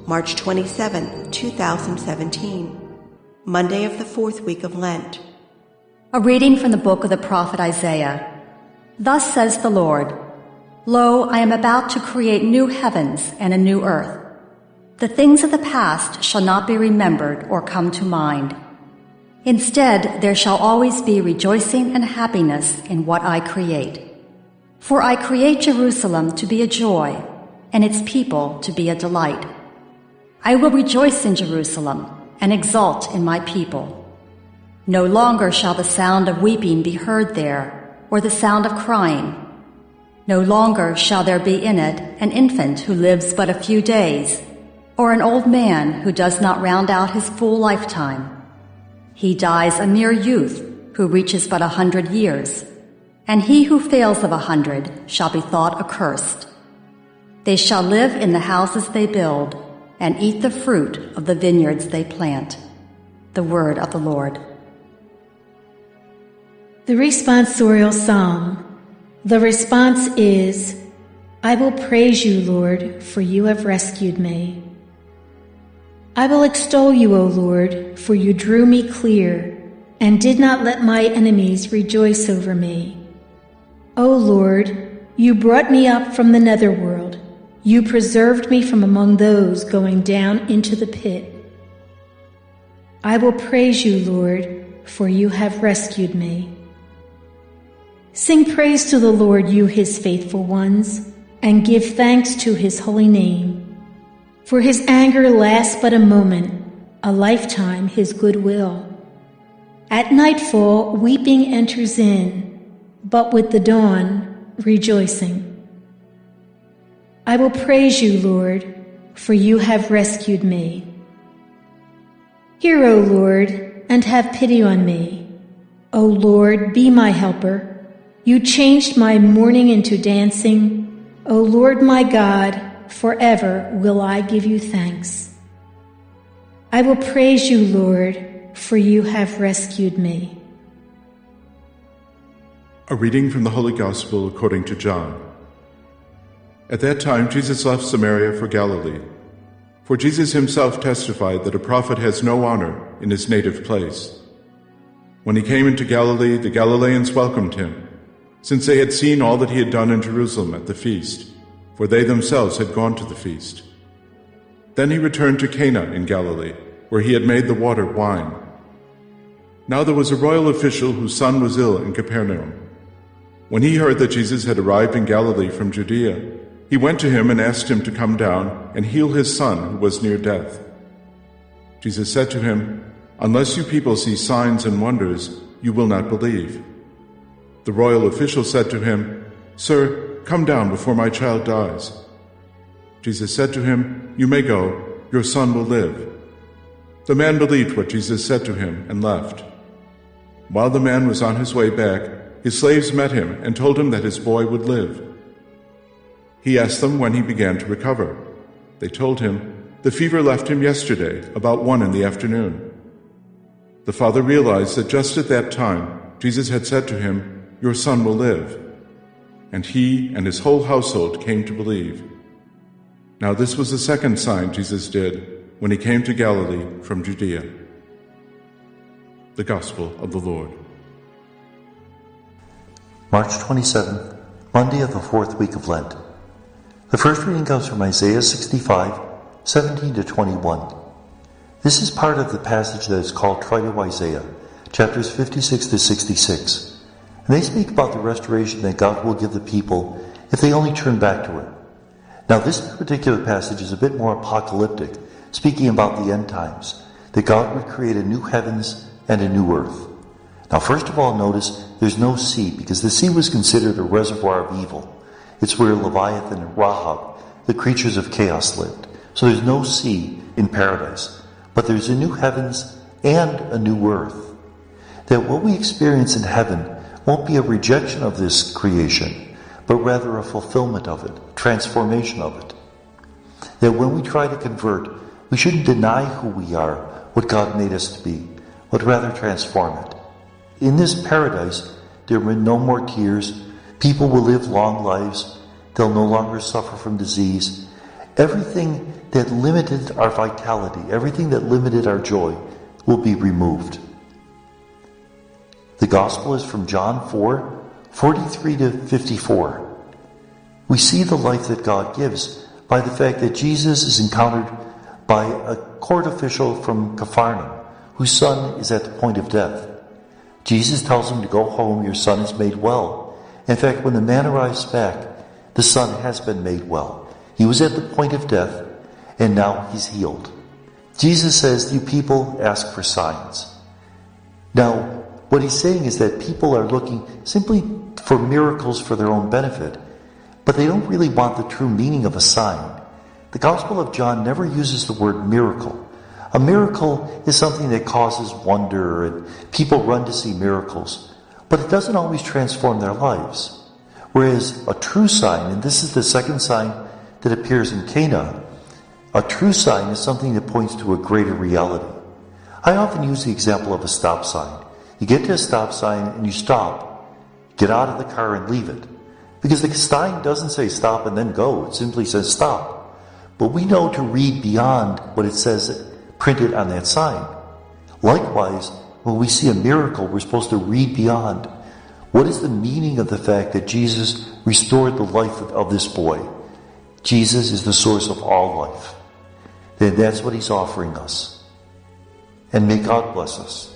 March 27, 2017, Monday of the fourth week of Lent. A reading from the book of the prophet Isaiah. Thus says the Lord, Lo, I am about to create new heavens and a new earth. The things of the past shall not be remembered or come to mind. Instead, there shall always be rejoicing and happiness in what I create. For I create Jerusalem to be a joy, and its people to be a delight. I will rejoice in Jerusalem and exult in my people. No longer shall the sound of weeping be heard there, or the sound of crying. No longer shall there be in it an infant who lives but a few days, or an old man who does not round out his full lifetime. He dies a mere youth who reaches but 100 years, and he who fails of 100 shall be thought accursed. They shall live in the houses they build, and eat the fruit of the vineyards they plant. The word of the Lord. The responsorial psalm. The response is, I will praise you, Lord, for you have rescued me. I will extol you, O Lord, for you drew me clear, and did not let my enemies rejoice over me. O Lord, you brought me up from the netherworld. You preserved me from among those going down into the pit. I will praise you, Lord, for you have rescued me. Sing praise to the Lord, you his faithful ones, and give thanks to his holy name. For his anger lasts but a moment, a lifetime his goodwill. At nightfall weeping enters in, but with the dawn rejoicing. I will praise you, Lord, for you have rescued me. Hear, O Lord, and have pity on me. O Lord, be my helper. You changed my mourning into dancing. O Lord my God, forever will I give you thanks. I will praise you, Lord, for you have rescued me. A reading from the Holy Gospel according to John. At that time Jesus left Samaria for Galilee, for Jesus himself testified that a prophet has no honor in his native place. When he came into Galilee, the Galileans welcomed him, since they had seen all that he had done in Jerusalem at the feast, for they themselves had gone to the feast. Then he returned to Cana in Galilee, where he had made the water wine. Now there was a royal official whose son was ill in Capernaum. When he heard that Jesus had arrived in Galilee from Judea, he went to him and asked him to come down and heal his son who was near death. Jesus said to him, Unless you people see signs and wonders, you will not believe. The royal official said to him, Sir, come down before my child dies. Jesus said to him, You may go, your son will live. The man believed what Jesus said to him and left. While the man was on his way back, his slaves met him and told him that his boy would live. He asked them when he began to recover. They told him, The fever left him yesterday, about 1 p.m. The father realized that just at that time, Jesus had said to him, Your son will live. And he and his whole household came to believe. Now this was the second sign Jesus did when he came to Galilee from Judea. The Gospel of the Lord. March 27th, Monday of the fourth week of Lent. The first reading comes from Isaiah 65, 17-21. This is part of the passage that is called Trito-Isaiah, chapters 56-66. And they speak about the restoration that God will give the people if they only turn back to Him. Now this particular passage is a bit more apocalyptic, speaking about the end times, that God would create a new heavens and a new earth. Now first of all, notice there's no sea, because the sea was considered a reservoir of evil. It's where Leviathan and Rahab, the creatures of chaos, lived. So there's no sea in paradise. But there's a new heavens and a new earth. That what we experience in heaven won't be a rejection of this creation, but rather a fulfillment of it, transformation of it. That when we try to convert, we shouldn't deny who we are, what God made us to be, but rather transform it. In this paradise, there will be no more tears. People will live long lives. They'll no longer suffer from disease. Everything that limited our vitality, everything that limited our joy, will be removed. The Gospel is from John 4:43 to 54. We see the life that God gives by the fact that Jesus is encountered by a court official from Capharnaum, whose son is at the point of death. Jesus tells him to go home, your son is made well. In fact, when the man arrives back, the son has been made well. He was at the point of death, and now he's healed. Jesus says, you people ask for signs. Now, what he's saying is that people are looking simply for miracles for their own benefit, but they don't really want the true meaning of a sign. The Gospel of John never uses the word miracle. A miracle is something that causes wonder, and people run to see miracles, but it doesn't always transform their lives. Whereas a true sign, and this is the second sign that appears in Cana, a true sign is something that points to a greater reality. I often use the example of a stop sign. You get to a stop sign and you stop, get out of the car and leave it. Because the sign doesn't say stop and then go, it simply says stop. But we know to read beyond what it says printed on that sign. Likewise, when we see a miracle, we're supposed to read beyond. What is the meaning of the fact that Jesus restored the life of this boy? Jesus is the source of all life. Then that's what he's offering us. And may God bless us.